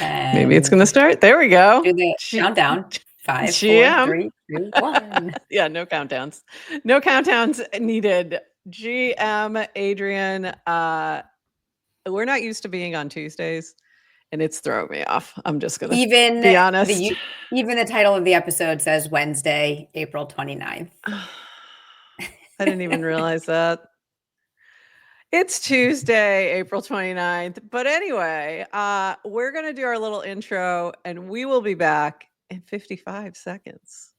Maybe it's going to start. There we go. Do the countdown. 5, 4, GM. 3, 2, 1. Yeah, no countdowns. No countdowns needed. GM Adrian, we're not used to being on Tuesdays, and it's throwing me off. I'm just going to be honest. Even the title of the episode says Wednesday, April 29th. I didn't even realize that. It's Tuesday, April 29th. But anyway, we're going to do our little intro, and we will be back in 55 seconds.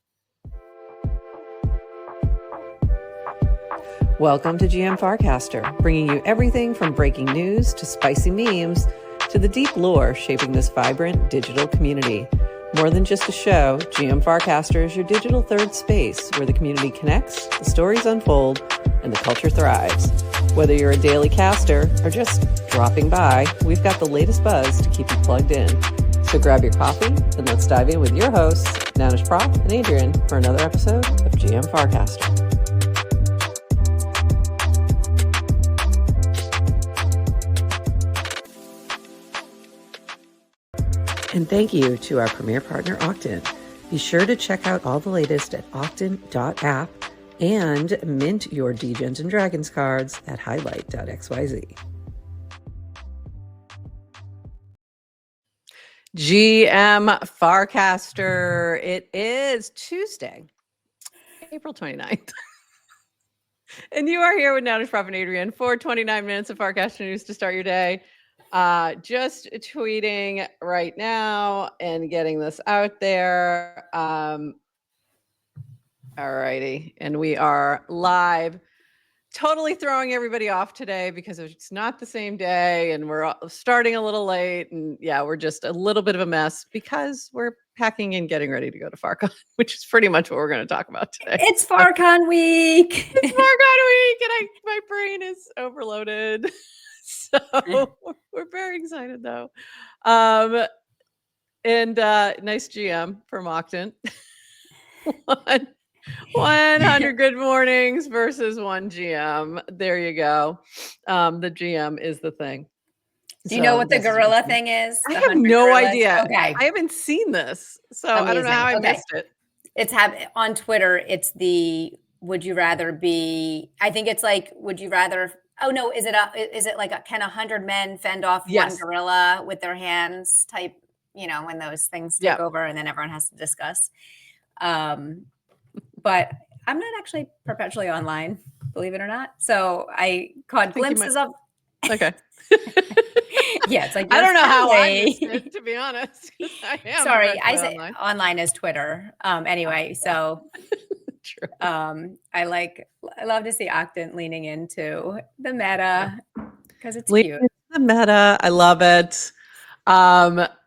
Welcome to GM Farcaster, bringing you everything from breaking news to spicy memes to the deep lore shaping this vibrant digital community. More than just a show, GM Farcaster is your digital third space where the community connects, the stories unfold, and the culture thrives. Whether you're a daily caster or just dropping by, we've got the latest buzz to keep you plugged in. So grab your coffee and let's dive in with your hosts, Nanish Prof and Adrian, for another episode of GM Farcaster. And thank you to our premier partner, Octant. Be sure to check out all the latest at octant.app and mint your Degens Dragons cards at highlight.xyz. GM Farcaster. It is Tuesday, April 29th. And you are here with Nanish Prof and Adrian for 29 minutes of Farcaster news to start your day. Just tweeting right now and getting this out there. All righty. And we are live, totally throwing everybody off today because it's not the same day and we're starting a little late. And yeah, we're just a little bit of a mess because we're packing and getting ready to go to FarCon, which is pretty much what we're going to talk about today. It's FarCon week. It's FarCon week and my brain is overloaded. So we're very excited though. And nice GM from Octant. 100 good mornings versus 1 GM. There you go. The GM is the thing. Do you know what the gorilla thing is? I have no gorillas? idea. Okay. I haven't seen this. So Amazing. I don't know how I missed it. It's on Twitter. It's the would you rather be, I think it's like, would you rather, oh no, is it like can 100 men fend off one gorilla with their hands type, when those things take over and then everyone has to discuss. But I'm not actually perpetually online, believe it or not. So I caught glimpses of. Okay. Yeah, it's like I don't know how I missed it, to be honest. Sorry, I say online is Twitter. Anyway, so true. I love to see Octant leaning into the meta because it's cute. The meta, I love it.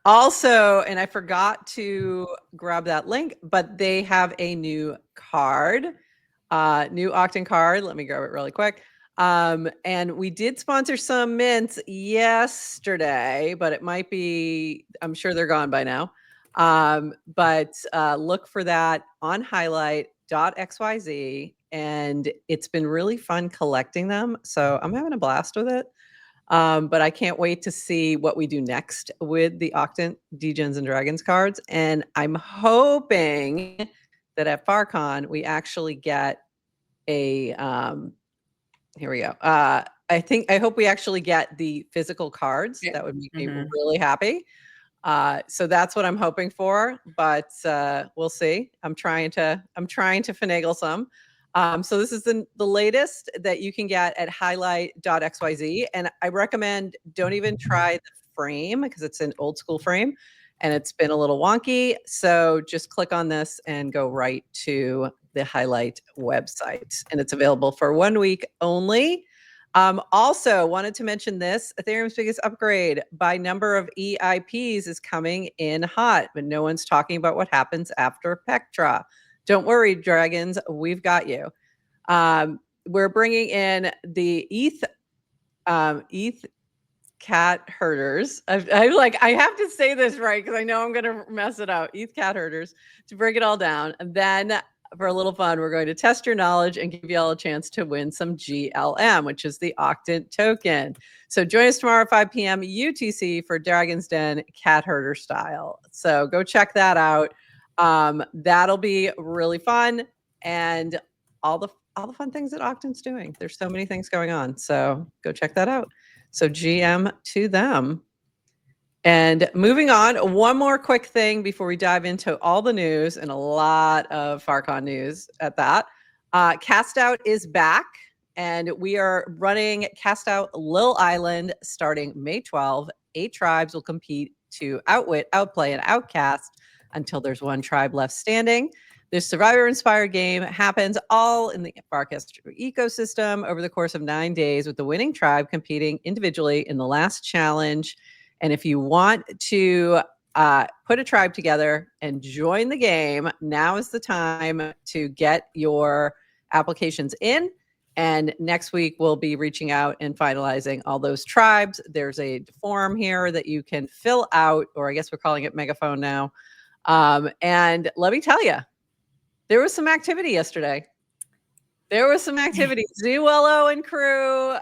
Also, and I forgot to grab that link, but they have a new card, new Octant card. Let me grab it really quick. And we did sponsor some mints yesterday, but it might be, I'm sure they're gone by now. But look for that on highlight.xyz. And it's been really fun collecting them. So I'm having a blast with it. But I can't wait to see what we do next with the Octant Degens and Dragons cards. And I'm hoping that at FarCon, we actually get a, here we go. I hope we actually get the physical cards. That would make me really happy. So that's what I'm hoping for, but we'll see. I'm trying to finagle some. So this is the latest that you can get at highlight.xyz. And I recommend don't even try the frame because it's an old school frame and it's been a little wonky. So just click on this and go right to the Highlight website. And it's available for 1 week only. Also wanted to mention this, Ethereum's biggest upgrade by number of EIPs is coming in hot, but no one's talking about what happens after Pectra. Don't worry, Dragons, we've got you. We're bringing in the ETH cat herders. I have to say this right because I know I'm going to mess it up. ETH cat herders to break it all down. And then for a little fun, we're going to test your knowledge and give you all a chance to win some GLM, which is the Octant token. So join us tomorrow at 5 p.m. UTC for Dragon's Den Cat Herder style. So go check that out. That'll be really fun, and all the fun things that Octant's doing. There's so many things going on. So go check that out. So GM to them. And moving on, one more quick thing before we dive into all the news, and a lot of FarCon news at that. CastOut is back, and we are running CastOut Lil Island starting May 12. 8 tribes will compete to outwit, outplay, and outcast until there's one tribe left standing. This survivor-inspired game happens all in the Farcaster ecosystem over the course of 9 days, with the winning tribe competing individually in the last challenge. And if you want to put a tribe together and join the game, now is the time to get your applications in. And next week, we'll be reaching out and finalizing all those tribes. There's a form here that you can fill out, or I guess we're calling it Megaphone now. And let me tell you, there was some activity yesterday. There was some activity. Zuello and crew,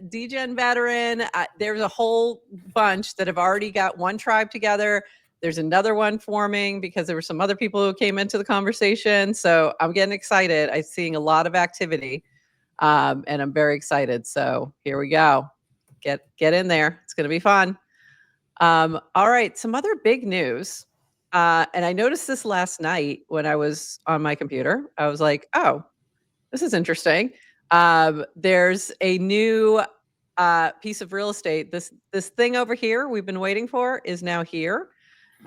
Degen veteran. There's a whole bunch that have already got one tribe together. There's another one forming because there were some other people who came into the conversation. So I'm getting excited. I'm seeing a lot of activity, and I'm very excited. So here we go. Get in there. It's going to be fun. All right. Some other big news. And I noticed this last night when I was on my computer. I was like, oh, this is interesting. There's a new piece of real estate. This thing over here we've been waiting for is now here.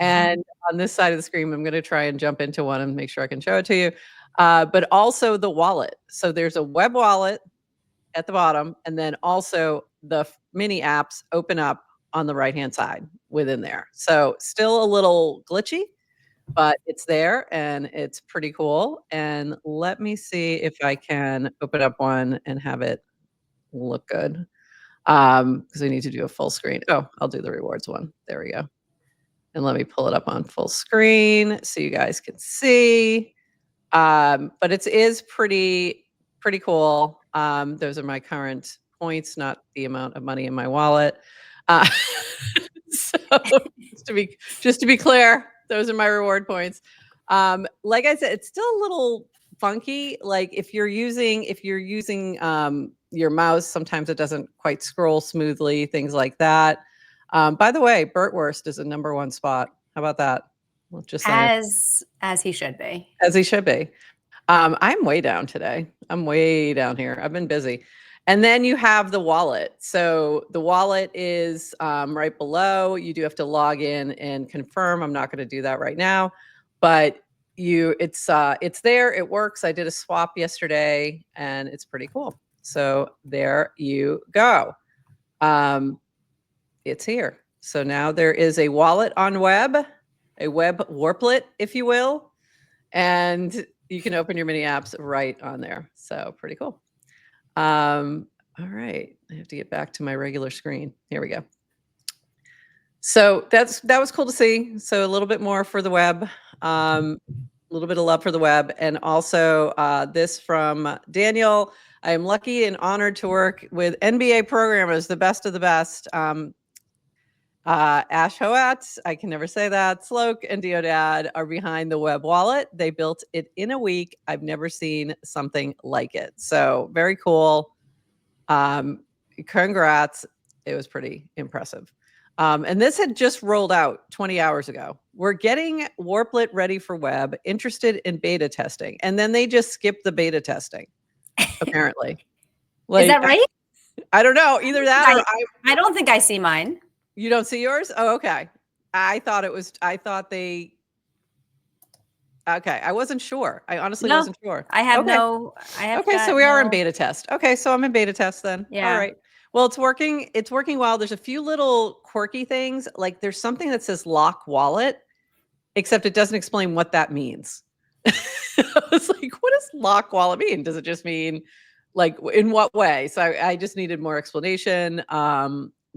And on this side of the screen, I'm going to try and jump into one and make sure I can show it to you. But also the wallet. So there's a web wallet at the bottom, and then also the mini apps open up on the right-hand side within there. So still a little glitchy, but it's there and it's pretty cool. And let me see if I can open up one and have it look good. Because we need to do a full screen. Oh, I'll do the rewards one. There we go. And let me pull it up on full screen so you guys can see. But it is pretty cool. Those are my current points, not the amount of money in my wallet. So just to be clear, those are my reward points. Like I said, it's still a little funky. Like if you're using your mouse, sometimes it doesn't quite scroll smoothly, things like that. By the way, Burtwurst is a #1 spot. How about that? Well, just saying. As he should be. As he should be. I'm way down today. I'm way down here. I've been busy. And then you have the wallet. So the wallet is right below. You do have to log in and confirm. I'm not going to do that right now, but it's there. It works. I did a swap yesterday, and it's pretty cool. So there you go. It's here. So now there is a wallet on web, a web Warplet, if you will, and you can open your mini apps right on there. So pretty cool. All right. I have to get back to my regular screen. Here we go. So that was cool to see. So a little bit more for the web, a little bit of love for the web. And also this from Daniel. I am lucky and honored to work with NBA programmers, the best of the best. Ash Hoat, I can never say that, Sloke and Diodad are behind the web wallet. They built it in a week. I've never seen something like it. So very cool. Congrats. It was pretty impressive. And this had just rolled out 20 hours ago. We're getting Warplet ready for web, interested in beta testing. And then they just skipped the beta testing, apparently. Is that right? I don't know. Either that or I don't think I see mine. You don't see yours? Oh, okay. I thought they. Okay, I wasn't sure. I honestly wasn't sure. I have okay, so we are in beta test. Okay, so I'm in beta test then. Yeah. All right. Well, it's working. It's working well. There's a few little quirky things. Like there's something that says lock wallet, except it doesn't explain what that means. I was like, what does lock wallet mean? Does it just mean like in what way? So I just needed more explanation.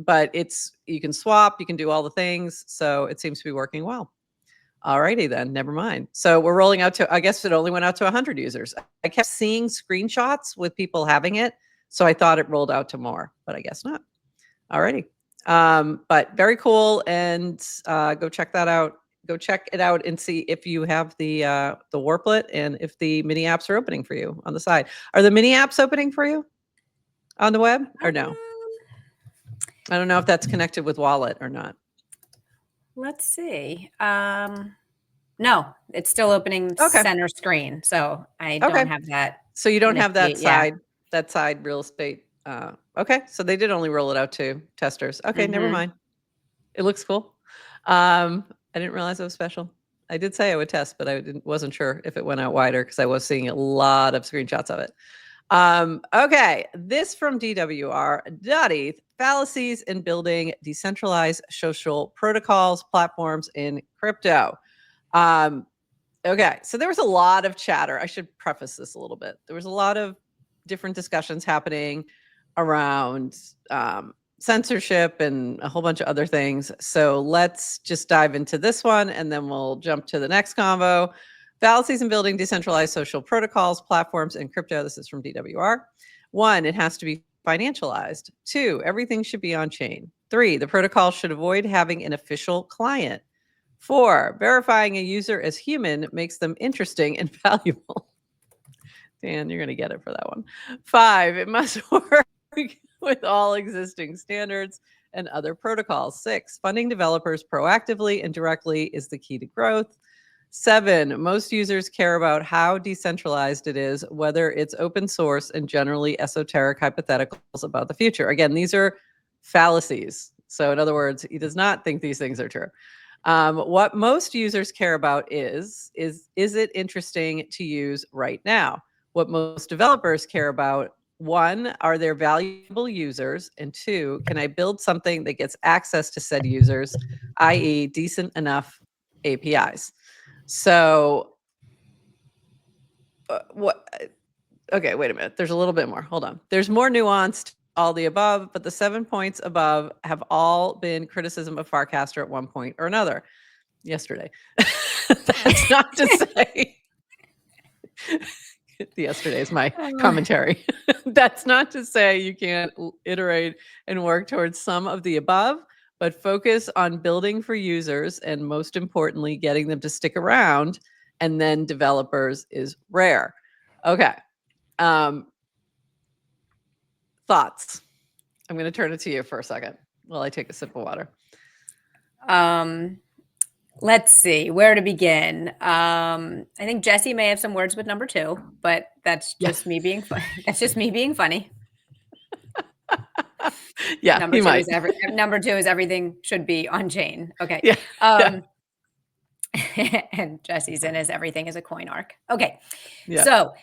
But you can swap, you can do all the things. So it seems to be working well. Alrighty then, never mind. So we're rolling out to, I guess it only went out to 100 users. I kept seeing screenshots with people having it, so I thought it rolled out to more, but I guess not. Alrighty. But very cool, and go check that out. Go check it out and see if you have the Warplet and if the mini apps are opening for you on the side. Are the mini apps opening for you on the web or no? I don't know if that's connected with Wallet or not. Let's see. No, it's still opening center screen, so I don't have that. So you don't have that side real estate. Okay, so they did only roll it out to testers. Okay, never mind. It looks cool. I didn't realize it was special. I did say I would test, but I wasn't sure if it went out wider because I was seeing a lot of screenshots of it. Okay, this from DWR. Dottie, fallacies in building decentralized social protocols, platforms in crypto. Okay, so there was a lot of chatter. I should preface this a little bit. There was a lot of different discussions happening around censorship and a whole bunch of other things. So let's just dive into this one and then we'll jump to the next convo. Fallacies in building decentralized social protocols, platforms, and crypto. This is from DWR. 1, it has to be financialized. 2, everything should be on chain. 3, the protocol should avoid having an official client. 4, verifying a user as human makes them interesting and valuable. Dan, you're going to get it for that one. 5, it must work with all existing standards and other protocols. 6, funding developers proactively and directly is the key to growth. 7, most users care about how decentralized it is, whether it's open source and generally esoteric hypotheticals about the future. Again, these are fallacies. So in other words, he does not think these things are true. What most users care about is it interesting to use right now? What most developers care about, 1, are there valuable users? And 2, can I build something that gets access to said users, i.e. decent enough APIs? So okay, wait a minute. There's a little bit more. Hold on. There's more nuanced all the above, but the 7 points above have all been criticism of Farcaster at one point or another. Yesterday. That's not to say yesterday is my commentary. That's not to say you can't iterate and work towards some of the above, but focus on building for users and most importantly, getting them to stick around, and then developers is rare. Okay. Thoughts? I'm going to turn it to you for a second while I take a sip of water. Let's see where to begin. I think Jesse may have some words with number 2, but that's just me being funny. That's just me being funny. Yeah, number 2 is everything should be on chain. Okay. Yeah. And Jesse's in is everything is a coin arc. Okay. Yeah. So,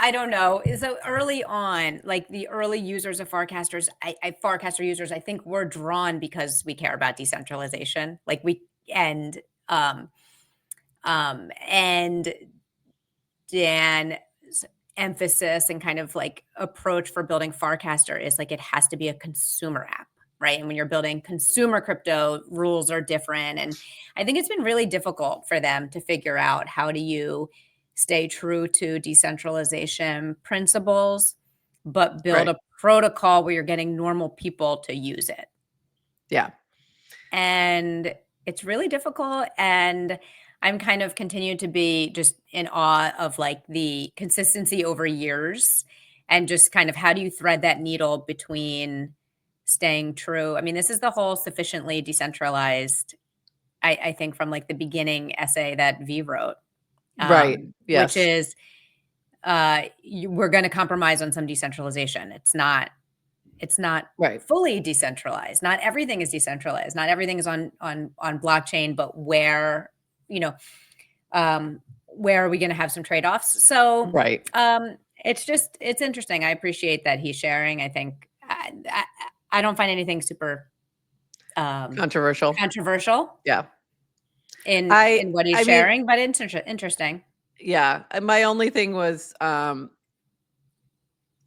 I don't know. So early on, like the early users of Farcaster users, I think were drawn because we care about decentralization. Like and Dan's emphasis and kind of like approach for building Farcaster is like it has to be a consumer app, right? And when you're building consumer crypto, rules are different. And I think it's been really difficult for them to figure out how do you stay true to decentralization principles, but build a protocol where you're getting normal people to use it. Yeah. And it's really difficult. And I'm kind of continued to be just in awe of like the consistency over years and just kind of how do you thread that needle between staying true. I mean, this is the whole sufficiently decentralized, I think from like the beginning essay that V wrote. Right. Yes. Which is we're going to compromise on some decentralization. It's not fully decentralized. Not everything is decentralized. Not everything is on blockchain, but where are we going to have some trade-offs? So it's interesting. I appreciate that he's sharing. I think I don't find anything super controversial. Yeah. In what he's sharing, but it's interesting. Yeah. My only thing was,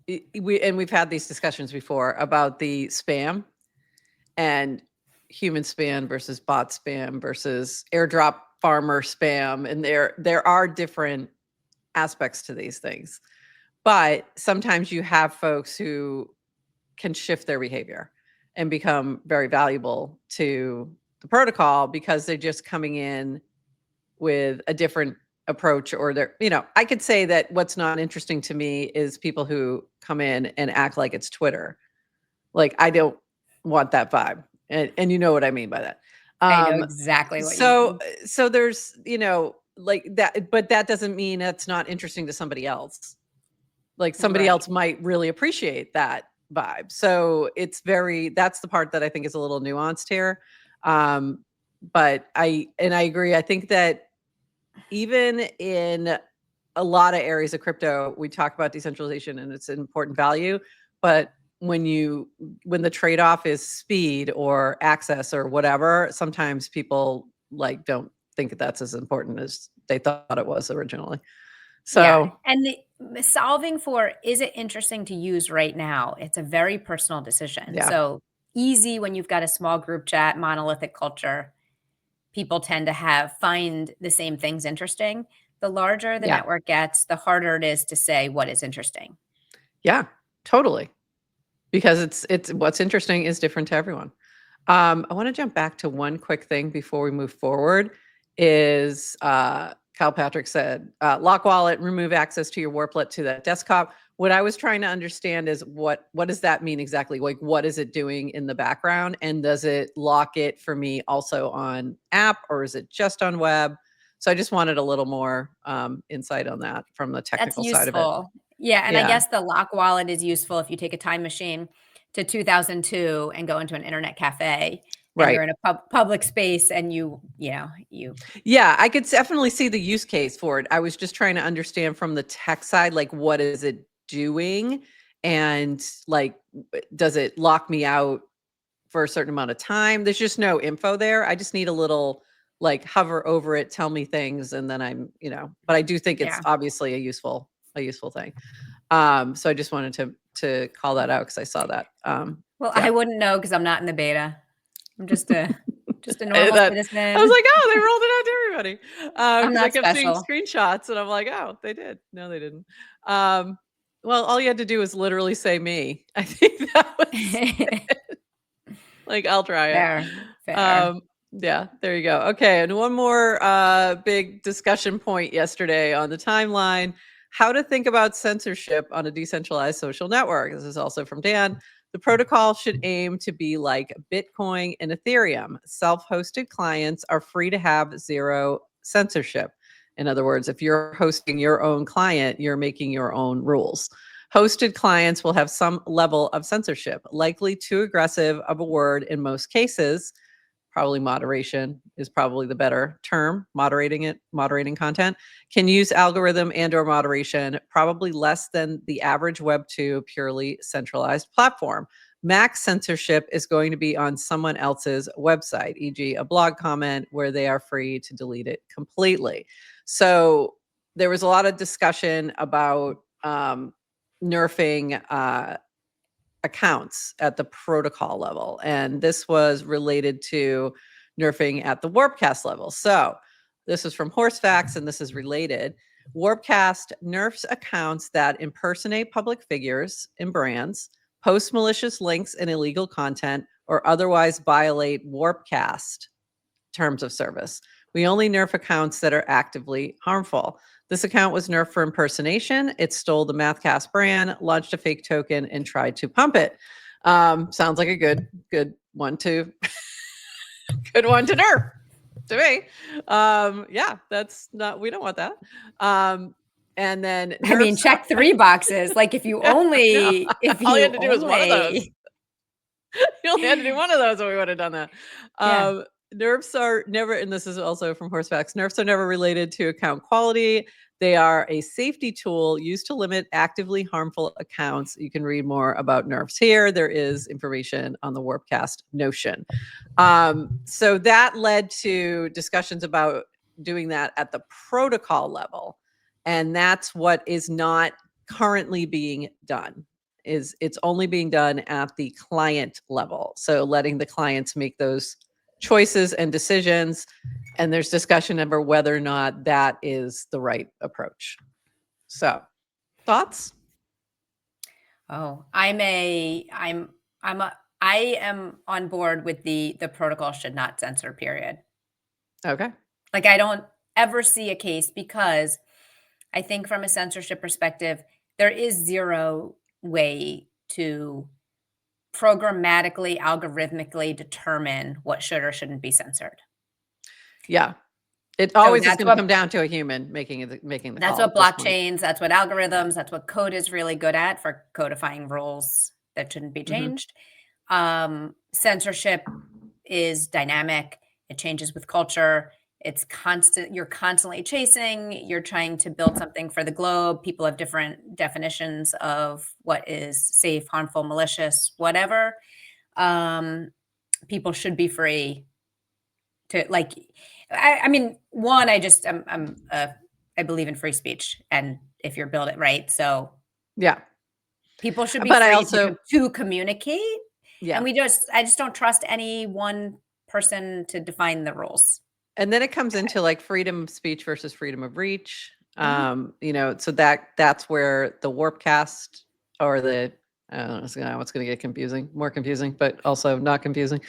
we've had these discussions before about the spam and human spam versus bot spam versus airdrop farmer spam. And there are different aspects to these things. But sometimes you have folks who can shift their behavior and become very valuable to the protocol because they're just coming in with a different approach, or they're, I could say that what's not interesting to me is people who come in and act like it's Twitter. Like, I don't want that vibe. And you know what I mean by that. I know exactly what you mean. So there's, like that, but that doesn't mean that's not interesting to somebody else. Like somebody else might really appreciate that vibe. So that's the part that I think is a little nuanced here. But I agree. I think that even in a lot of areas of crypto, we talk about decentralization and it's an important value. But when the trade-off is speed or access or whatever, sometimes people don't think that's as important as they thought it was originally. So, and solving for, is it interesting to use right now? It's a very personal decision. yeah. So easy when you've got a small group chat, monolithic culture, people tend to find the same things interesting. The larger the network gets, the harder it is to say what is interesting. Yeah, totally. Because it's what's interesting is different to everyone. I want to jump back to one quick thing before we move forward. Is Kyle Patrick said, lock wallet, remove access to your Warplet to that desktop. What I was trying to understand is what does that mean exactly? Like, what is it doing in the background? And does it lock it for me also on app, or is it just on web? So I just wanted a little more insight on that from the technical side of it. Yeah, and I guess the lock wallet is useful if you take a time machine to 2002 and go into an internet cafe. And you're in a public space and you. Yeah, I could definitely see the use case for it. I was just trying to understand from the tech side, like, what is it doing? And like, does it lock me out for a certain amount of time? There's just no info there. I just need a little, like, hover over it, tell me things. And then I'm, but I do think it's obviously a useful thing. So I just wanted to call that out because I saw that. I wouldn't know because I'm not in the beta. I'm just a normal citizen. I was like, oh, they rolled it out to everybody. I'm not I kept special. seeing screenshots and I'm like, oh, they did. No, they didn't. Well, all you had to do was literally say me. I think that was it. Like, I'll try it. Fair. Yeah, there you go. Okay, and one more big discussion point yesterday on the timeline: how to think about censorship on a decentralized social network. This is also from Dan. The protocol should aim to be like Bitcoin and Ethereum. Self-hosted clients are free to have zero censorship. In other words, if you're hosting your own client, you're making your own rules. Hosted clients will have some level of censorship, likely too aggressive of a word in most cases. Probably moderation is probably the better term. Moderating content. Can use algorithm and or moderation, probably less than the average Web2 purely centralized platform. Max censorship is going to be on someone else's website, e.g. a blog comment where they are free to delete it completely. So there was a lot of discussion about nerfing accounts at the protocol level. And this was related to nerfing at the Warpcast level. So this is from Horsefacts, and this is related. Warpcast nerfs accounts that impersonate public figures and brands, post malicious links and illegal content, or otherwise violate Warpcast terms of service. We only nerf accounts that are actively harmful. This account was nerfed for impersonation. It stole the Mathcast brand, launched a fake token, and tried to pump it. Sounds like a good one to good one to nerf to me. Yeah, that's not. We don't want that. And then I mean, check 3 boxes. Like, if you only, all you had to do was one of those. You only had to do one of those, and we would have done that. Nerfs are never, and this is also from Horsefacts, nerfs are never related to account quality. They are a safety tool used to limit actively harmful accounts. You can read more about nerfs here. There is information on the Warpcast Notion. So that led to discussions about doing that at the protocol level. And that's what is not currently being done. is it's only being done at the client level. So letting the clients make those choices and decisions. And there's discussion over whether or not that is the right approach. So thoughts? Oh, I am on board with the protocol should not censor, period. Okay. Like, I don't ever see a case, because I think from a censorship perspective, there is zero way to programmatically, algorithmically determine what should or shouldn't be censored. Yeah. It always is that's going to what come down to a human making the That's call what at this point. blockchains, that's what algorithms, that's what code is really good at, for codifying rules that shouldn't be changed. Censorship is dynamic. It changes with culture. It's constant. You're constantly chasing. You're trying to build something for the globe. People have different definitions of what is safe, harmful, malicious, whatever. People should be free to, like, I mean, one, I believe in free speech, and if you're build it right, so Yeah. people should be But I free also, to communicate. yeah. And I just don't trust any one person to define the rules. And then it comes into like freedom of speech versus freedom of reach. So that's where the Warpcast or I don't know, it's going to get more confusing, but also not confusing.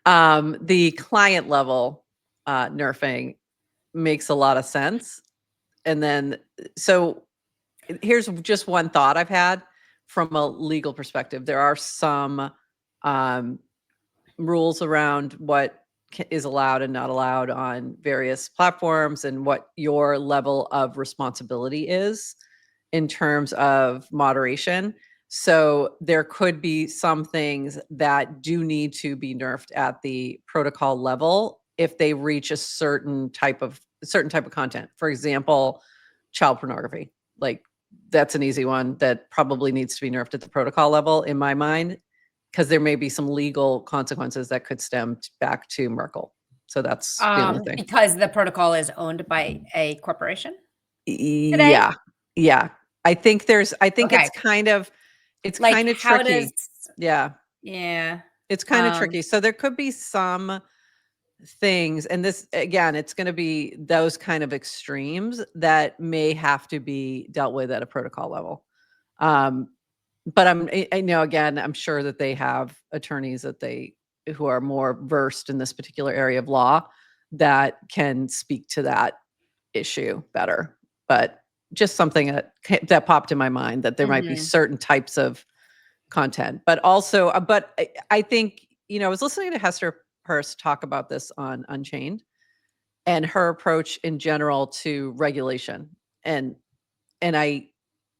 The client level nerfing makes a lot of sense. And then, so here's just one thought I've had from a legal perspective. There are some rules around what is allowed and not allowed on various platforms, and what your level of responsibility is in terms of moderation. So there could be some things that do need to be nerfed at the protocol level if they reach a certain type of content. For example, child pornography. Like, that's an easy one that probably needs to be nerfed at the protocol level in my mind, because there may be some legal consequences that could stem back to Merkel. So that's the only thing. Because the protocol is owned by a corporation today? Yeah. Yeah. I think Okay. it's kind of Like, how tricky. Yeah. Yeah. It's kind of tricky. So there could be some things, and this, again, it's going to be those kind of extremes that may have to be dealt with at a protocol level. But I know, again, I'm sure that they have attorneys who are more versed in this particular area of law that can speak to that issue better. But just something that popped in my mind, that there might be certain types of content, but also, but I think, I was listening to Hester Peirce talk about this on Unchained, and her approach in general to regulation. And I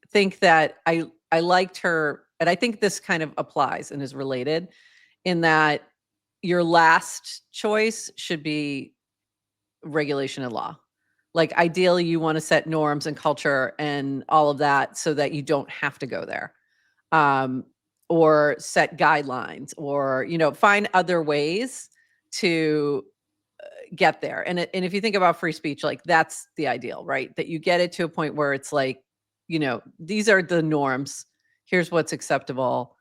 think that I liked her, and I think this kind of applies and is related, in that your last choice should be regulation and law. Like, ideally, you want to set norms and culture and all of that so that you don't have to go there. Or set guidelines, or, find other ways to get there. And if you think about free speech, like, that's the ideal, right? That you get it to a point where it's like, these are the norms. Here's what's acceptable.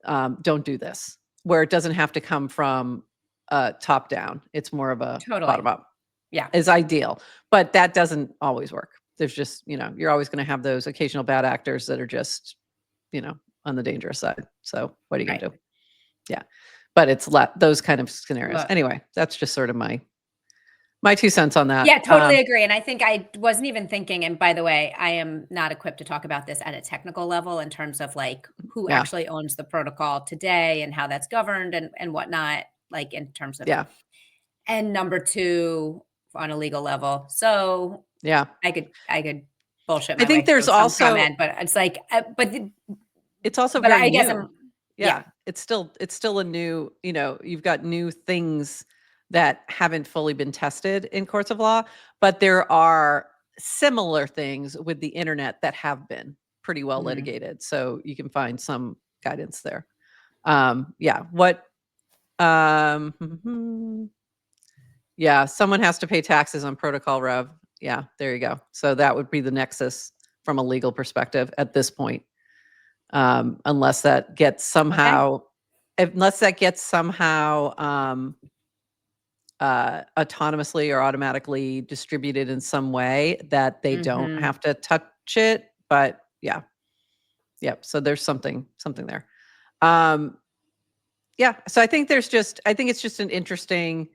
Don't do this. Where it doesn't have to come from top down. It's more of a bottom up. Yeah. Is ideal. But that doesn't always work. There's just, you're always going to have those occasional bad actors that are just, on the dangerous side. So what are you going to do? Yeah. But it's those kind of scenarios. Anyway, that's just sort of my 2 cents on that. Yeah, totally agree. And I think I wasn't even thinking, and by the way, I am not equipped to talk about this at a technical level in terms of, like, who actually owns the protocol today and how that's governed and whatnot, like, in terms of, and number two, on a legal level. So yeah, I could bullshit my I think way there's through some also comment, but it's like, it's also but very I guess new. It's still a new, you've got new things that haven't fully been tested in courts of law, but there are similar things with the internet that have been pretty well litigated. So you can find some guidance there. Someone has to pay taxes on protocol rev. Yeah, there you go. So that would be the nexus from a legal perspective at this point. unless that gets somehow, autonomously or automatically distributed in some way that they don't have to touch it. But yeah. So there's something there. Yeah. So I think it's just an interesting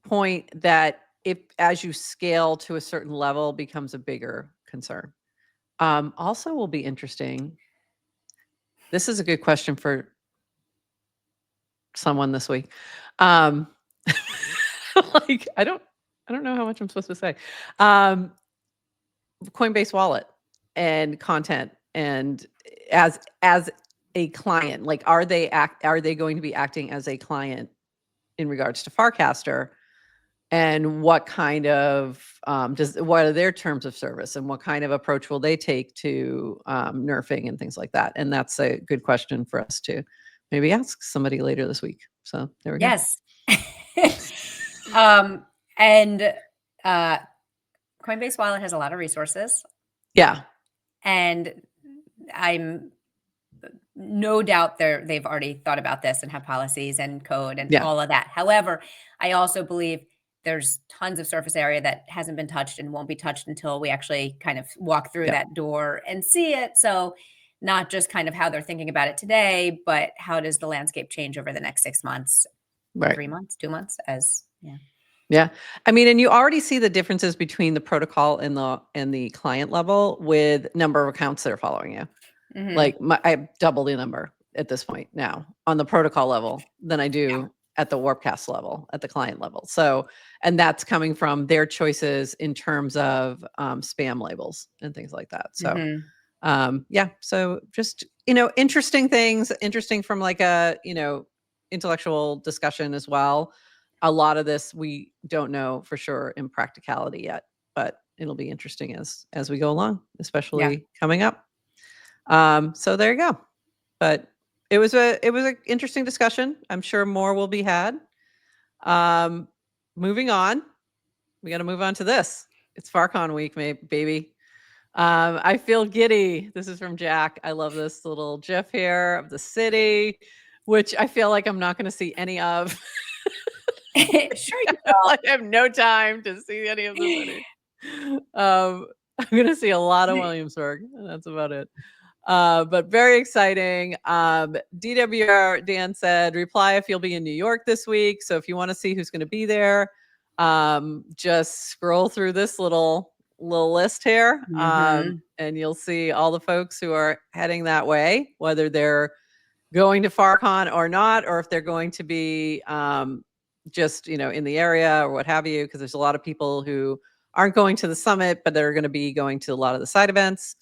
point that if, as you scale to a certain level, becomes a bigger concern. Also will be interesting. This is a good question for someone this week. Like, I don't know how much I'm supposed to say. Coinbase Wallet and content, and as a client, like, are they going to be acting as a client in regards to Farcaster? And what kind of what are their terms of service, and what kind of approach will they take to nerfing and things like that? And that's a good question for us to maybe ask somebody later this week. So there we go. Yes. And Coinbase Wallet has a lot of resources. Yeah. And I'm no doubt they've already thought about this and have policies and code and all of that. However, I also believe there's tons of surface area that hasn't been touched and won't be touched until we actually kind of walk through that door and see it. So not just kind of how they're thinking about it today, but how does the landscape change over the next 6 months, 3 months, 2 months, Yeah. I mean, and you already see the differences between the protocol and the client level with number of accounts that are following you. Like, I double the number at this point now on the protocol level than I do at the Warpcast level, at the client level. So, and that's coming from their choices in terms of spam labels and things like that. So, so just, interesting things, interesting from like a, intellectual discussion as well. A lot of this we don't know for sure in practicality yet, but it'll be interesting as we go along, especially coming up. So there you go. But it was an interesting discussion. I'm sure more will be had. Moving on, we got to move on to this. It's FarCon week, baby. I feel giddy. This is from Jack. I love this little GIF here of the city, which I feel like I'm not going to see any of. Sure you will. I have no time to see any of the city. I'm going to see a lot of Williamsburg, and that's about it. But very exciting. DWR Dan said, reply if you'll be in New York this week. So if you want to see who's going to be there, just scroll through this little list here, and you'll see all the folks who are heading that way, whether they're going to FarCon or not, or if they're going to be just, in the area or what have you, because there's a lot of people who aren't going to the summit, but they're going to be going to a lot of the side events.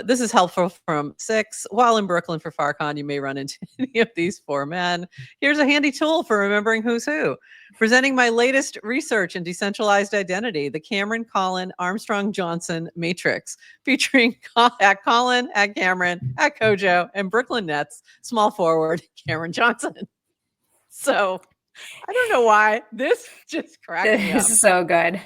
This is helpful from 6. While in Brooklyn for FarCon, you may run into any of these 4 men. Here's a handy tool for remembering who's who. Presenting my latest research in decentralized identity, the Cameron, Colin, Armstrong, Johnson matrix, featuring at Colin, at Cameron, at Kojo, and Brooklyn Nets, small forward, Cameron Johnson. So I don't know why. This just cracked me up. This is so good.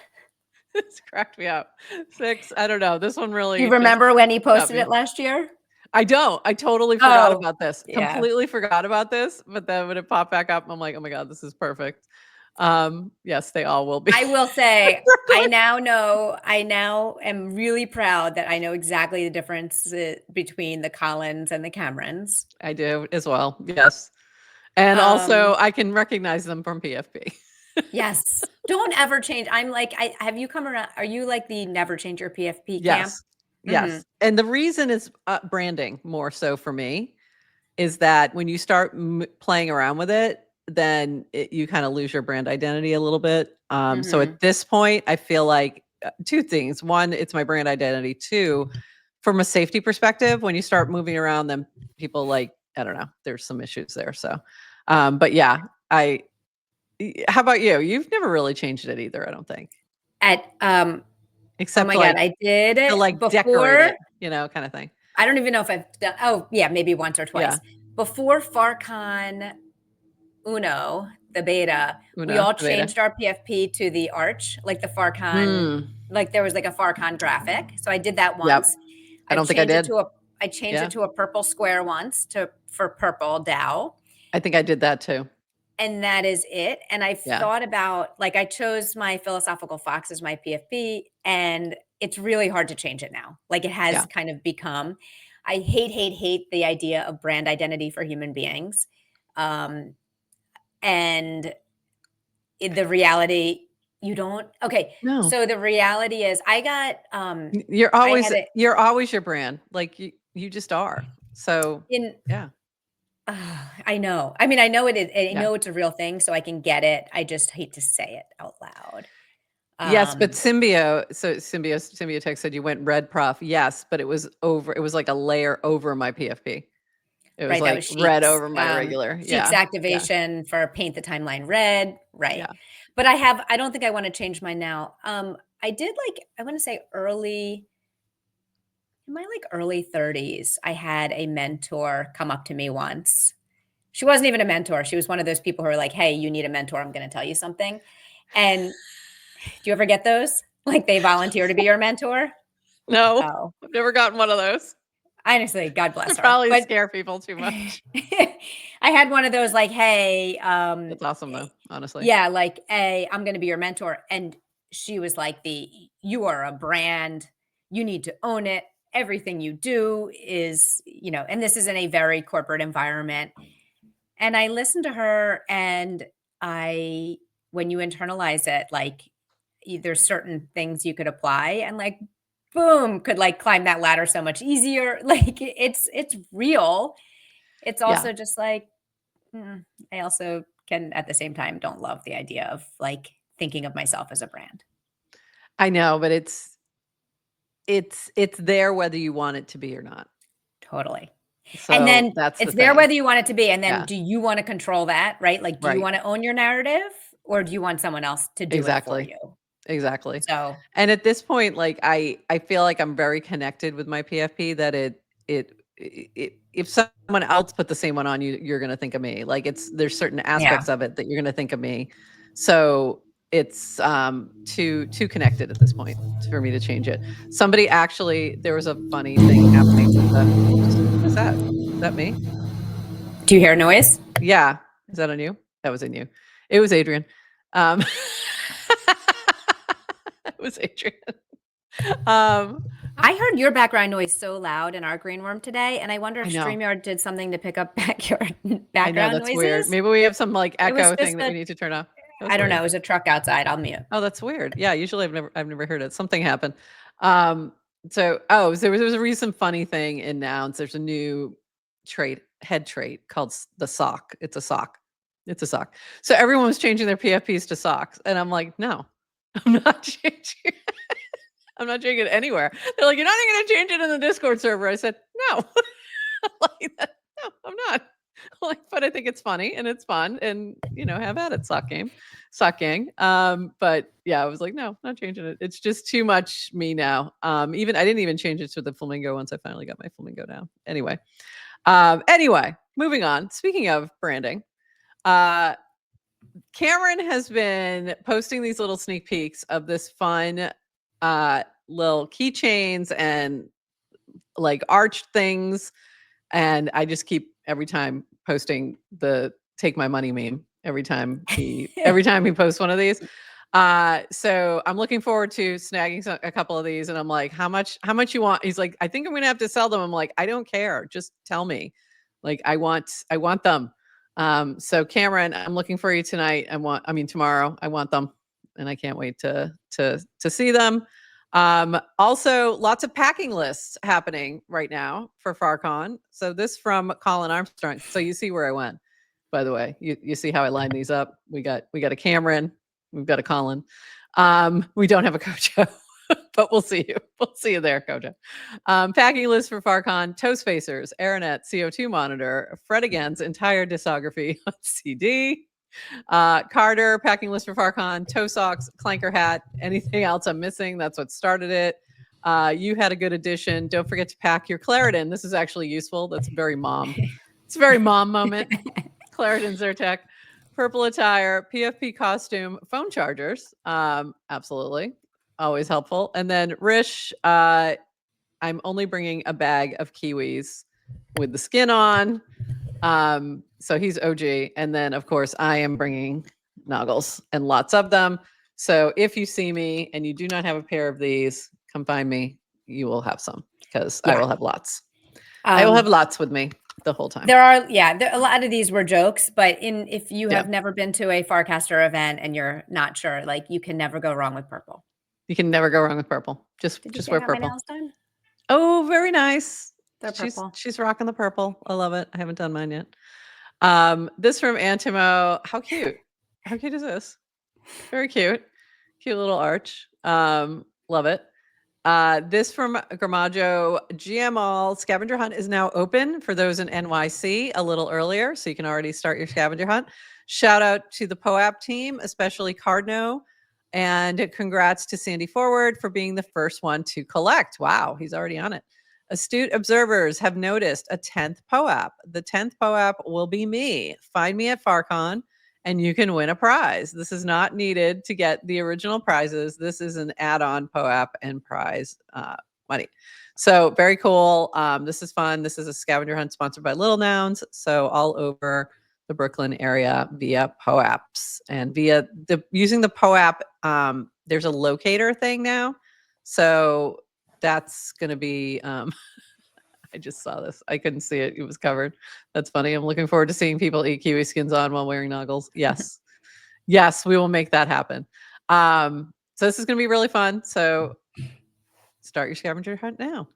This cracked me up. 6, I don't know. This one really. You remember when he posted it last year? I don't. I totally forgot about this. Completely forgot about this. But then when it popped back up, I'm like, oh my God, this is perfect. Yes, they all will be. I will say, I now am really proud that I know exactly the difference between the Collins and the Camerons. I do as well. Yes. And also I can recognize them from PFP. Yes. Don't ever change. I'm like, have you come around? Are you like the never change your PFP camp? Yes. And the reason is branding more so for me is that when you start playing around with it, then you kind of lose your brand identity a little bit. So at this point, I feel like 2 things. 1, it's my brand identity. 2, from a safety perspective, when you start moving around, then people like, I don't know, there's some issues there. So, but yeah, how about you? You've never really changed it either, I don't think. Except oh my God, I did it like before, decorate it, kind of thing. I don't even know if I've done. Oh yeah, maybe once or twice. Before FarCon Uno, the beta, we all changed our PFP to the arch, like the FarCon, like there was like a FarCon graphic. So I did that once. I don't think I did. I changed it to a purple square once for purple Dow. I think I did that too. And that is it. And I've thought about, like, I chose my philosophical fox as my PFP, and it's really hard to change it now. Like, it has kind of become, I hate the idea of brand identity for human beings. And the reality, you don't. Okay. No. So the reality is I got, you're always your brand. Like you just are. So yeah. I know. I mean, I know it is. I know it's a real thing, so I can get it. I just hate to say it out loud. Yes, but Symbiotex said you went red prof. Yes, but it was like a layer over my PFP. It was like red over my regular. Sheets activation for paint the timeline red. Right. Yeah. But I don't think I want to change mine now. I did, like, I want to say in my early 30s, I had a mentor come up to me once. She wasn't even a mentor. She was one of those people who are like, hey, you need a mentor. I'm going to tell you something. And do you ever get those? Like, they volunteer to be your mentor? No, I've never gotten one of those. Honestly, God bless her. Probably scare people too much. I had one of those, like, hey, that's awesome though, honestly. Yeah, like, hey, I'm going to be your mentor. And she was like, you are a brand. You need to own it. Everything you do is, and this is in a very corporate environment. And I listened to her, and when you internalize it, like, there's certain things you could apply, and, like, boom, could, like, climb that ladder so much easier. Like, it's real. It's also just like, I also can at the same time don't love the idea of, like, thinking of myself as a brand. I know, but it's there whether you want it to be or not. Totally. So and then that's it's there whether you want it to be. And then do you want to control that, right? Like, do you want to own your narrative, or do you want someone else to do it for you? Exactly. So, and at this point, like, I feel like I'm very connected with my PFP, that if someone else put the same one on you, you're going to think of me. Like, there's certain aspects of it that you're going to think of me. So it's too connected at this point for me to change it. Somebody actually, there was a funny thing happening with what is that? Is that me? Do you hear a noise? Yeah. Is that on you? That was in you. It was Adrian. It was Adrian. I heard your background noise so loud in our green room today, and I wonder if StreamYard did something to pick up background I know, that's noises. Weird. Maybe we have some, like, echo thing that we need to turn off. I don't know. It was a truck outside. I'll mute. Oh, that's weird. Yeah, usually I've never heard it. Something happened. There was a recent funny thing in Nouns. There's a new head trait called the sock. It's a sock. So everyone was changing their PFPs to socks, and I'm like, no, I'm not changing. I'm not changing it anywhere. They're like, you're not even going to change it in the Discord server. I said, no. Like that. No, I'm not. Like, but I think it's funny and it's fun, and have at it, sock gang. But yeah, I was like, no, not changing it. It's just too much me now. Even I didn't even change it to the flamingo once I finally got my flamingo down. Anyway, moving on. Speaking of branding, Cameron has been posting these little sneak peeks of this fun little keychains and, like, arch things, and I just keep every time posting the take my money meme every time he posts one of these. So I'm looking forward to snagging a couple of these, and I'm like, how much you want? He's like, I think I'm gonna have to sell them. I'm like, I don't care, just tell me. Like, I want them. So Cameron, I'm looking for you tonight. Tomorrow. I want them, and I can't wait to see them. Also, lots of packing lists happening right now for FarCon. So this from Colin Armstrong. So you see where I went, by the way. You see how I lined these up. We got a Cameron, we've got a Colin. We don't have a Kojo, but we'll see you. We'll see you there, Kojo. Packing list for FarCon: Toast Facers, Aranet, CO2 Monitor, Fred Again's entire discography on CD. Carter, packing list for FarCon, toe socks, clanker hat, anything else I'm missing. That's what started it. You had a good addition. Don't forget to pack your Claritin. This is actually useful. That's very mom. It's a very mom moment. Claritin Zyrtec, purple attire, PFP costume, phone chargers. Absolutely. Always helpful. And then Rish, I'm only bringing a bag of kiwis with the skin on. So he's OG. And then, of course, I am bringing Noggles and lots of them. So if you see me and you do not have a pair of these, come find me. You will have some because I will have lots. I will have lots with me the whole time. There are, a lot of these were jokes, but if you have never been to a Farcaster event and you're not sure, like you can never go wrong with purple. You can never go wrong with purple. Just wear purple. My nails done? Oh, very nice. They're purple. She's rocking the purple. I love it. I haven't done mine yet. This from Antimo. How cute. How cute is this? Very cute. Cute little arch. Love it. This from Gramajo. GM All scavenger hunt is now open for those in NYC a little earlier, so you can already start your scavenger hunt. Shout out to the POAP team, especially Cardno, and congrats to Sandy Forward for being the first one to collect. Wow, he's already on it. Astute observers have noticed a 10th POAP. The 10th POAP will be me. Find me at FarCon and you can win a prize. This is not needed to get the original prizes. This is an add-on POAP and prize money. So very cool. This is fun. This is a scavenger hunt sponsored by Little Nouns. So all over the Brooklyn area via POAPs and via using the POAP. There's a locator thing now. So that's going to be, I just saw this. I couldn't see it. It was covered. That's funny. I'm looking forward to seeing people eat kiwi skins on while wearing Noggles. Yes. Yes, we will make that happen. So this is going to be really fun. So start your scavenger hunt now.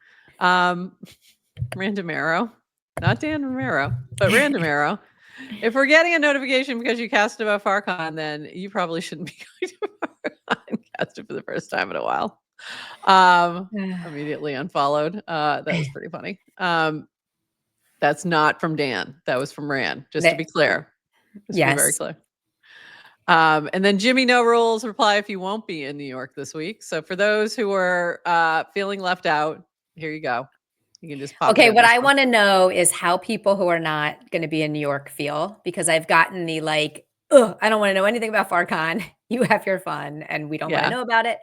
Random arrow, not Dan Romero, but random arrow. If we're getting a notification because you cast about FarCon, then you probably shouldn't be going to FarCon and cast it for the first time in a while. Immediately unfollowed. That was pretty funny. That's not from Dan. That was from Rand, just to be clear. Just to be very clear. And then Jimmy No Rules reply if you won't be in New York this week. So for those who are feeling left out, here you go. You can just pop. Okay, what I want to know is how people who are not going to be in New York feel, because I've gotten the like, ugh, I don't want to know anything about FarCon. You have your fun and we don't want to know about it.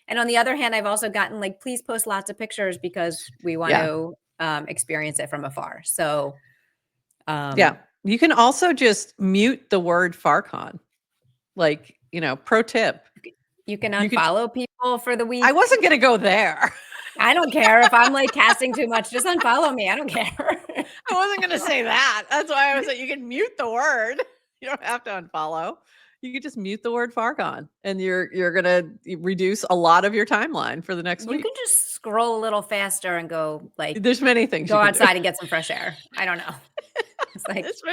And on the other hand, I've also gotten like, please post lots of pictures because we want to experience it from afar. So you can also just mute the word FarCon. Like, pro tip. You can unfollow people for the week. I wasn't going to go there. I don't care if I'm like casting too much, just unfollow me. I don't care. I wasn't going to say that. That's why I was like, you can mute the word. You don't have to unfollow. You could just mute the word FarCon and you're going to reduce a lot of your timeline for the next week. You can just scroll a little faster and go like, there's many things. Go outside and get some fresh air. I don't know. It's like, it's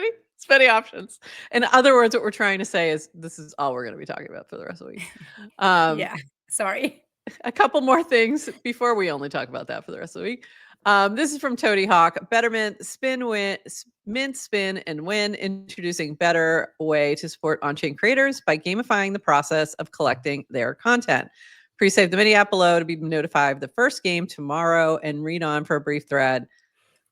many options. In other words, what we're trying to say is this is all we're going to be talking about for the rest of the week. Sorry. A couple more things before we only talk about that for the rest of the week. This is from Toady Hawk. Betrmint, spin and win, introducing better way to support on-chain creators by gamifying the process of collecting their content. Pre-save the mini app below to be notified of the first game tomorrow and read on for a brief thread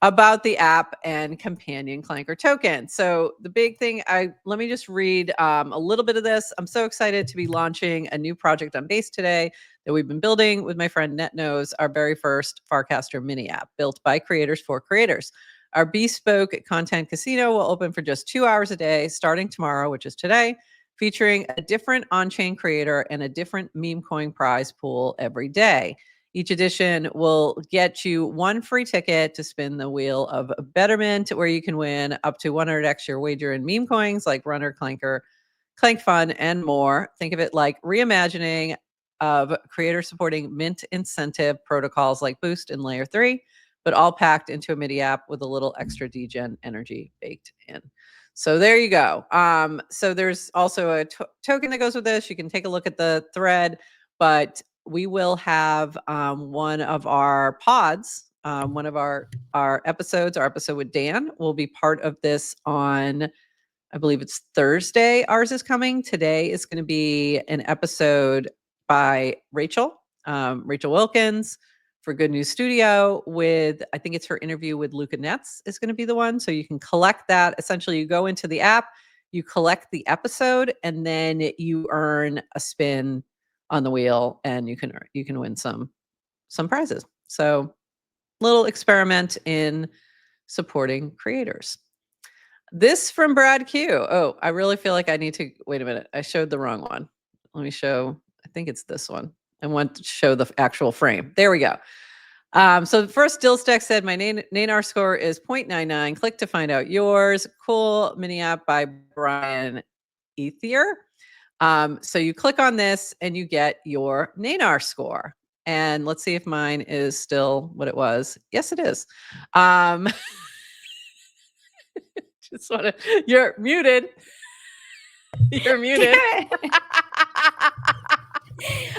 about the app and companion Clanker token. So the big thing, let me just read a little bit of this. I'm so excited to be launching a new project on Base today that we've been building with my friend NetKnows, our very first Farcaster mini app built by creators for creators. Our bespoke content casino will open for just 2 hours a day starting tomorrow, which is today, featuring a different on-chain creator and a different meme coin prize pool every day. Each edition will get you one free ticket to spin the wheel of Betrmint, where you can win up to 100x your wager in meme coins like Runner, Clanker, Clank Fun, and more. Think of it like reimagining of creators supporting mint incentive protocols like Boost and Layer 3, but all packed into a MIDI app with a little extra degen energy baked in. So there you go. So there's also a token that goes with this. You can take a look at the thread, but we will have one of our pods, one of our episodes, our episode with Dan will be part of this on, I believe it's Thursday. Ours is coming. Today is going to be an episode by Rachel Wilkins for Good News Studio with, I think it's her interview with Luca Netz is going to be the one. So you can collect that. Essentially, you go into the app, you collect the episode, and then you earn a spin on the wheel and you can win some prizes. So little experiment in supporting creators. This from Brad Q. Oh, I really feel like I need to wait a minute. I showed the wrong one. Let me show. I think it's this one. I want to show the actual frame. There we go. So the first Dillstack said, my Nanar score is 0.99. Click to find out yours. Cool mini app by Brian Ethier. So you click on this and you get your Nanar score. And let's see if mine is still what it was. Yes, it is. Just want to, you're muted. You're muted.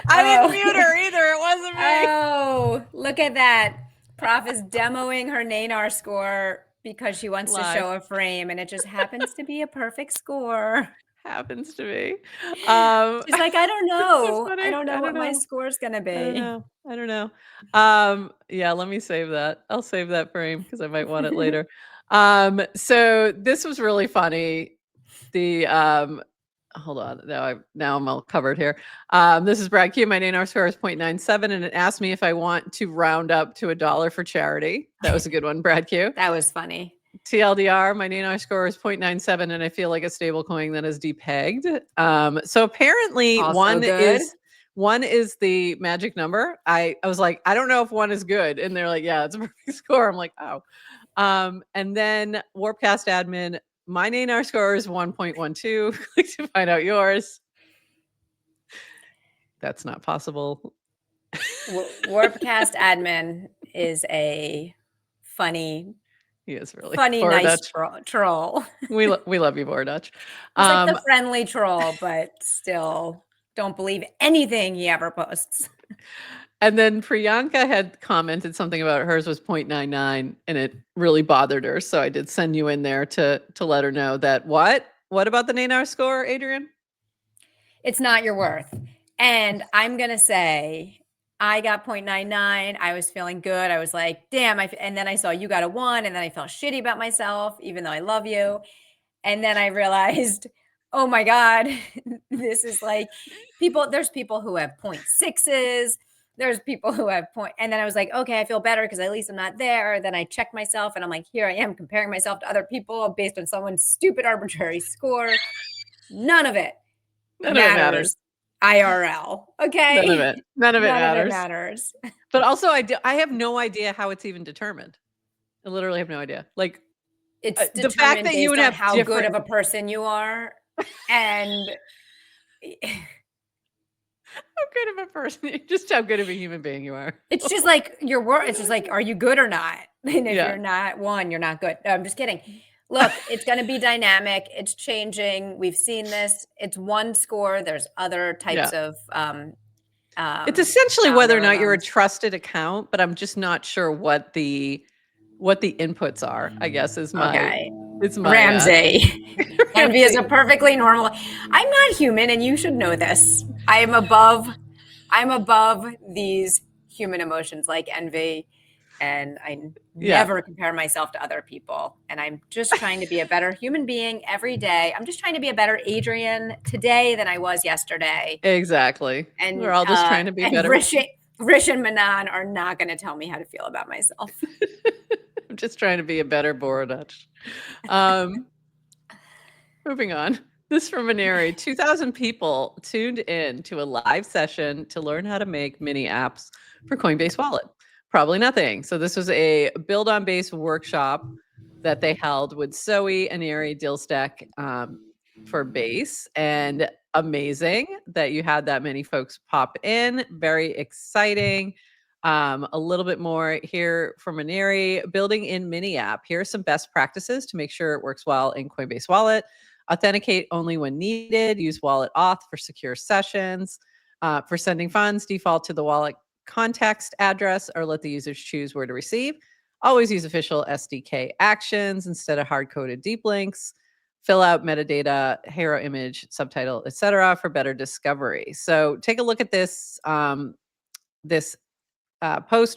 I didn't mute her either. It wasn't me. Oh, look at that. Prof is demoing her Nanar score because she wants to show a frame, and it just happens to be a perfect score. Happens to be. She's like, I don't know. So I don't know what my score's gonna be. I don't know. Yeah, let me save that. I'll save that frame because I might want it later. So this was really funny. The hold on. Now I'm all covered here. This is Brad Q. My Nanar score is 0.97, and it asked me if I want to round up to $1 for charity. That was a good one, Brad Q. That was funny. TLDR, my Nanar score is 0.97, and I feel like a stable coin that is depegged. So apparently also one is the magic number. I was like, I don't know if one is good. And they're like, yeah, it's a perfect score. I'm like, oh. And then Warpcast admin, my Nanar score is 1.12. Click to find out yours. That's not possible. Warpcast admin is a funny, he is really funny, nice troll. We love you, Bordutch. He's like the friendly troll, but still don't believe anything he ever posts. And then Priyanka had commented something about hers was 0.99, and it really bothered her. So I did send you in there to let her know that what about the Nanar score, Adrian? It's not your worth. And I'm going to say I got 0.99. I was feeling good. I was like, damn. And then I saw you got a 1, and then I felt shitty about myself, even though I love you. And then I realized, oh my God, this is like there's people who have 0.6s. There's people who have and then I was like, okay, I feel better because at least I'm not there. Then I checked myself and I'm like, here I am comparing myself to other people based on someone's stupid arbitrary score. None of it matters. IRL. Okay. None of it matters. But also I have no idea how it's even determined. I literally have no idea. Like, it's the fact that you would have how good of a person you are and how good of a person, just how good of a human being you are. It's just like your work. It's just like, are you good or not? And if you're not one, you're not good. No, I'm just kidding. Look, it's going to be dynamic. It's changing. We've seen this. It's one score. There's other types of. It's essentially whether or not you're a trusted account, but I'm just not sure what the inputs are. I guess is my. It's my Ramsey. Envy is a perfectly normal. I'm not human, and you should know this. I'm above these human emotions like envy, and I never compare myself to other people. And I'm just trying to be a better human being every day. I'm just trying to be a better Adrian today than I was yesterday. Exactly. And we're all just trying to be better. Rish and Manan are not going to tell me how to feel about myself. I'm just trying to be a better Borodutch. Moving on. This from Maneri. 2,000 people tuned in to a live session to learn how to make mini apps for Coinbase Wallet. Probably nothing. So this was a build on base workshop that they held with Zoe, Aneri, Dillstack for base. And amazing that you had that many folks pop in. Very exciting. A little bit more here from Aneri. Building in mini app. Here are some best practices to make sure it works well in Coinbase Wallet. Authenticate only when needed. Use wallet auth for secure sessions. For sending funds, default to the wallet context address or let the users choose where to receive. Always use official SDK actions instead of hard-coded deep links. Fill out metadata, hero image, subtitle, etc. for better discovery. So take a look at this post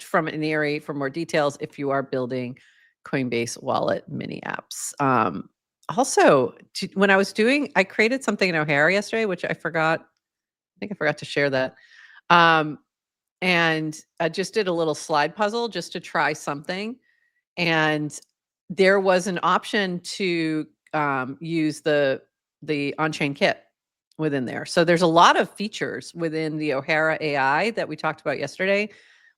from Aneri for more details if you are building Coinbase Wallet mini apps. Also, when I created something in O'Hara yesterday, which I think I forgot to share that. and I just did a little slide puzzle just to try something. And there was an option to use the on-chain kit within there. So there's a lot of features within the O'Hara AI that we talked about yesterday,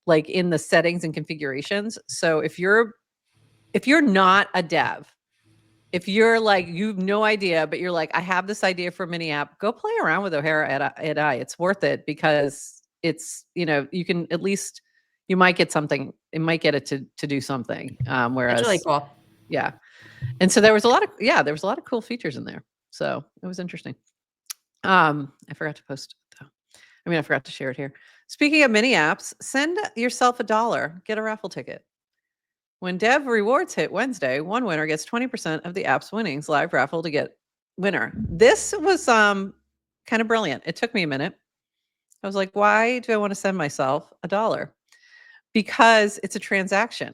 like in the settings and configurations. So if you're not a dev, if you're like, you have no idea, but you're like, I have this idea for a mini app, go play around with O'Hara AI. It's worth it because it's, you can at least, you might get something, it might get it to do something. That's really Whereas, cool. yeah. And so there was a lot of cool features in there. So it was interesting. I forgot to post though. I forgot to share it here. Speaking of mini apps, send yourself $1, get a raffle ticket. When Dev Rewards hit Wednesday, one winner gets 20% of the app's winnings live raffle to get winner. This was kind of brilliant. It took me a minute. I was like, why do I want to send myself $1? Because it's a transaction,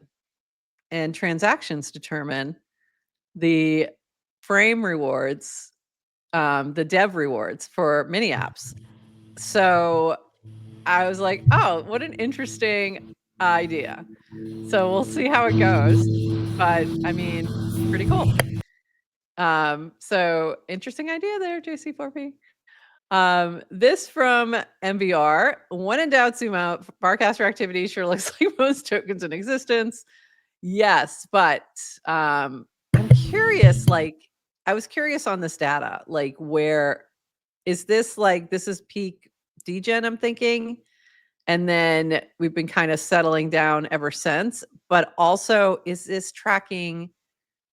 and transactions determine the frame rewards, the dev rewards for mini apps. So I was like, oh, what an interesting idea. So we'll see how it goes. But pretty cool. So interesting idea there, JC4P. This from MVR. When in doubt, zoom out. Farcaster activity sure looks like most tokens in existence. Yes, but I'm curious, I was curious on this data, where is this this is peak degen, I'm thinking. And then we've been kind of settling down ever since. But also, is this tracking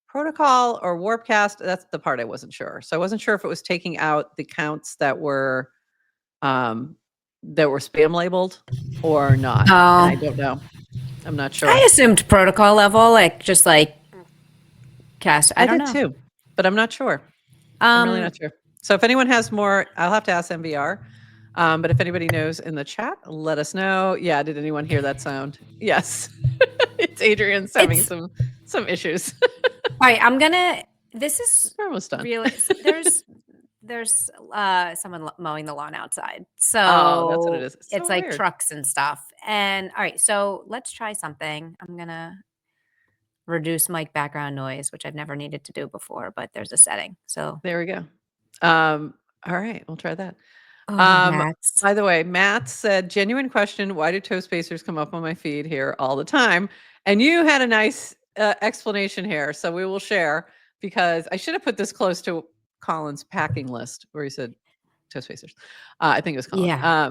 protocol or Warpcast? That's the part I wasn't sure. So I wasn't sure if it was taking out the counts that were spam labeled or not. And I don't know. I'm not sure. I assumed protocol level, just like cast. I don't know. Too, but I'm not sure. I'm really not sure. So if anyone has more, I'll have to ask MVR. But if anybody knows in the chat, let us know. Yeah, did anyone hear that sound? Yes. It's Adrian's having some issues. All right, this is almost done. Really, there's someone mowing the lawn outside. So that's what it is. It's like weird. Trucks and stuff. And all right, so let's try something. I'm gonna reduce mic background noise, which I've never needed to do before, but there's a setting. So there we go. All right, we'll try that. By the way, Matt said, genuine question, why do toast pacers come up on my feed here all the time? And you had a nice explanation here, so we will share, because I should have put this close to Colin's packing list where he said toast pacers. I think it was Colin. Yeah.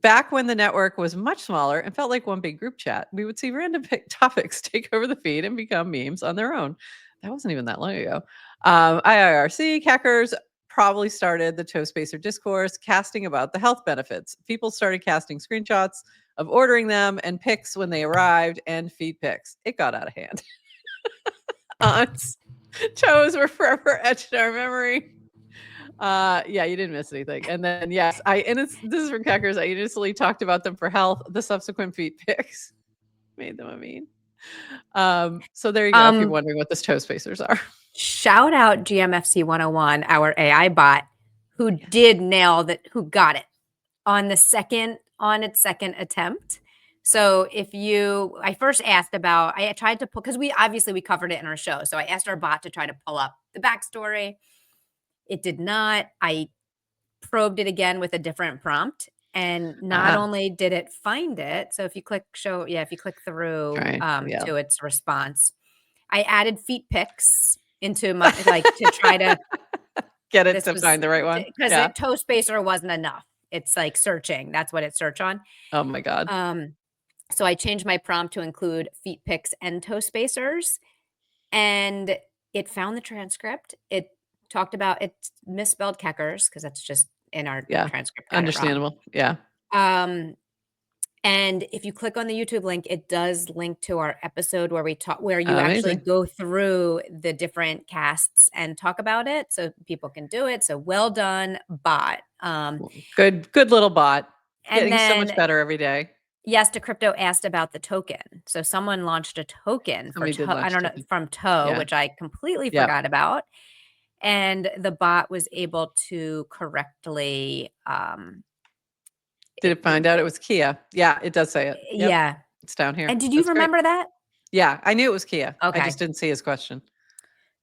Back when the network was much smaller and felt like one big group chat, we would see random topics take over the feed and become memes on their own. That wasn't even that long ago. IIRC, Keckers probably started the toast pacer discourse, casting about the health benefits. People started casting screenshots of ordering them and pics when they arrived, and feed pics. It got out of hand. Aunts' toes were forever etched in our memory. Yeah, you didn't miss anything. And then yes, this is for Keckers. I initially talked about them for health. The subsequent feed pics made them a meme. So there you go. If you're wondering what those toast pacers are. Shout out GMFC 101, our AI bot, who did nail that, who got it on its second attempt. So I first asked about, I tried to pull, because we covered it in our show. So I asked our bot to try to pull up the backstory. It did not. I probed it again with a different prompt, and not only did it find it. So if you click through to its response, I added feet pics into my, to try to get it to find the right one. Because the toast pacer wasn't enough. It's like searching. That's what it searched on. Oh my God. So I changed my prompt to include feet pics and toast pacers, and it found the transcript. It talked about, it misspelled Keckers because that's just in our transcript. Understandable. Yeah. And if you click on the YouTube link, it does link to our episode where you actually go through the different casts and talk about it, so people can do it. So well done, bot. Good little bot. Getting so much better every day. Yes, Decrypto asked about the token. So someone launched a token from Toe, which I completely forgot about. And the bot was able to correctly Did it find out it was Kia? Yeah, it does say it. Yep. Yeah. It's down here. And did you remember that? Yeah, I knew it was Kia. I Okay. just didn't see his question.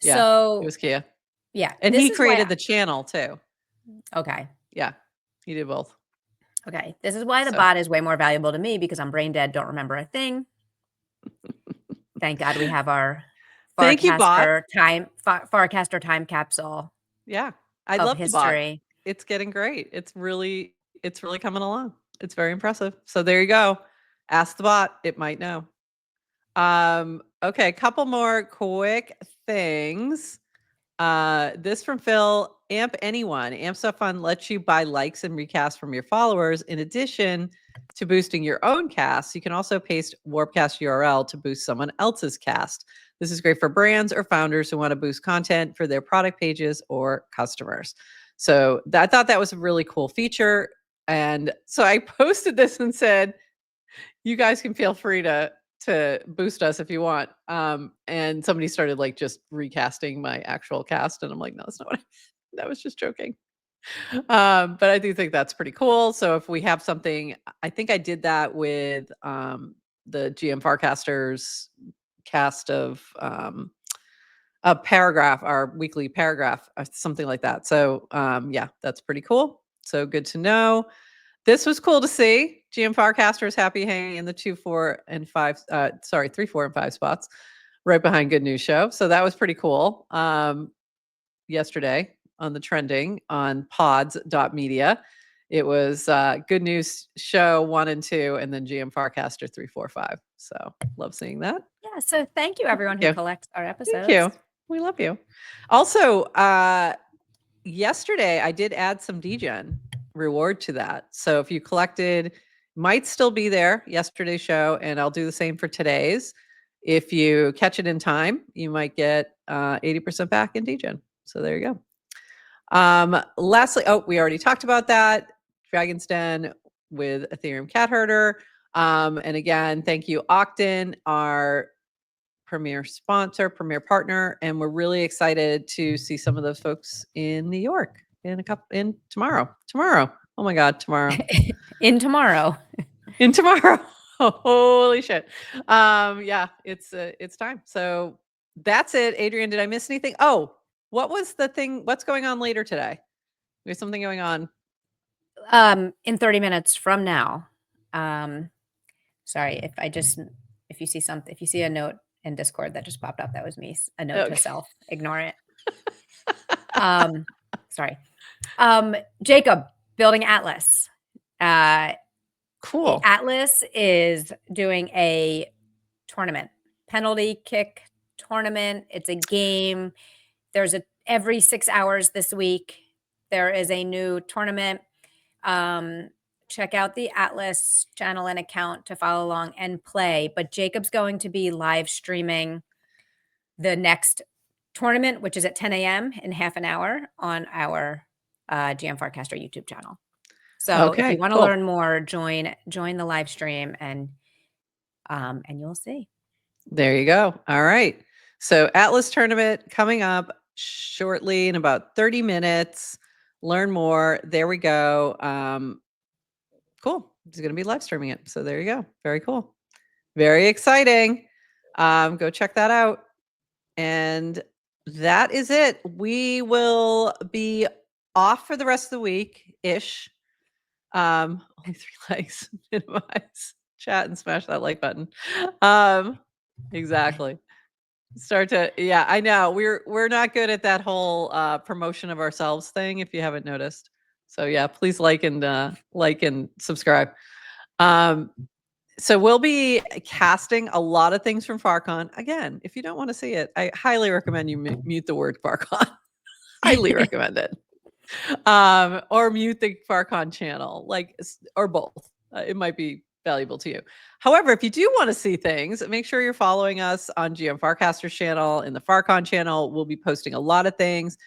Yeah, it So, was Kia. yeah, And this he is why created the channel too. Okay. Yeah, he did both. Okay. This is why the bot is way more valuable to me because I'm brain dead, don't remember a thing. Thank God we have our Thank you, bot. Farcaster time capsule. Yeah, I of love history. the bot. It's getting great. It's really coming along. It's very impressive. So there you go. Ask the bot. It might know. Okay, a couple more quick things. This from Phil. Amp Anyone. Amp Stuff Fun lets you buy likes and recasts from your followers. In addition to boosting your own cast, you can also paste Warpcast URL to boost someone else's cast. This is great for brands or founders who want to boost content for their product pages or customers. So I thought that was a really cool feature. And so I posted this and said, you guys can feel free to boost us if you want. And somebody started like just recasting my actual cast. And I'm like, no, that's not what I meant. That was just joking. But I do think that's pretty cool. So if we have something, I think I did that with the GM Farcaster's cast of a paragraph, our weekly paragraph, something like that. So yeah, that's pretty cool. So good to know. This was cool to see. GM Farcaster is happy hanging in the 2, 4, and 5, 3, 4, and 5 spots right behind Good News Show. So that was pretty cool. Yesterday on the trending on pods.media, it was Good News Show 1 and 2, and then GM Farcaster 3, 4, 5. So love seeing that. Yeah. So thank you everyone who collects our episodes. Thank you. We love you. Also, yesterday I did add some Degen reward to that. So if you collected, might still be there yesterday's show, and I'll do the same for today's. If you catch it in time, you might get 80% back in Degen. So there you go. Lastly, we already talked about that. Dragon's Den with Ethereum Cat Herder. And again, thank you, Octant, our premier sponsor, premier partner, and we're really excited to see some of those folks in New York in tomorrow. Oh my God, tomorrow. in tomorrow. Holy shit. Yeah, it's time. So that's it. Adrian, did I miss anything? Oh, what was the thing? What's going on later today? There's something going on. In 30 minutes from now. Sorry, if you see a note in Discord that just popped up, that was me. A note to self. Ignore it. Sorry. Jacob, building Atlas. Cool. Atlas is doing a tournament, penalty kick tournament. It's a game. There's every 6 hours this week, there is a new tournament. Check out the Atlas channel and account to follow along and play. But Jacob's going to be live streaming the next tournament, which is at 10 a.m. in half an hour on our GM Farcaster YouTube channel. So if you want to learn more, join the live stream and you'll see. There you go. All right. So Atlas tournament coming up shortly in about 30 minutes. Learn more. There we go. Cool. He's going to be live streaming it. So there you go. Very cool. Very exciting. Go check that out. And that is it. We will be off for the rest of the week-ish. Only 3 likes. Minimize, chat, and smash that like button. Exactly. Yeah, I know. We're not good at that whole promotion of ourselves thing, if you haven't noticed. So yeah, please like and subscribe. So we'll be casting a lot of things from FarCon. Again, if you don't want to see it, I highly recommend you mute the word FarCon. Highly recommend it. Or mute the FarCon channel, or both. It might be valuable to you. However, if you do want to see things, make sure you're following us on GM Farcaster's channel and the FarCon channel. We'll be posting a lot of things.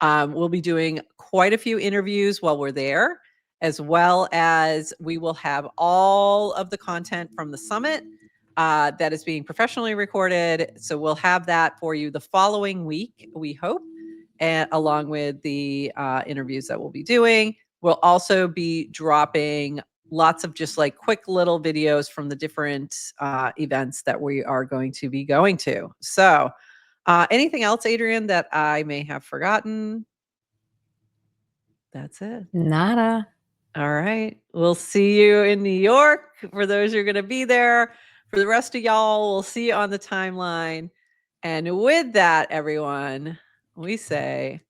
We'll be doing quite a few interviews while we're there, as well as we will have all of the content from the summit that is being professionally recorded. So we'll have that for you the following week, we hope, and along with the interviews that we'll be doing. We'll also be dropping lots of just like quick little videos from the different events that we are going to be going to. So anything else, Adrienne, that I may have forgotten? That's it. Nada. All right. We'll see you in New York for those who are going to be there. For the rest of y'all, we'll see you on the timeline. And with that, everyone, we say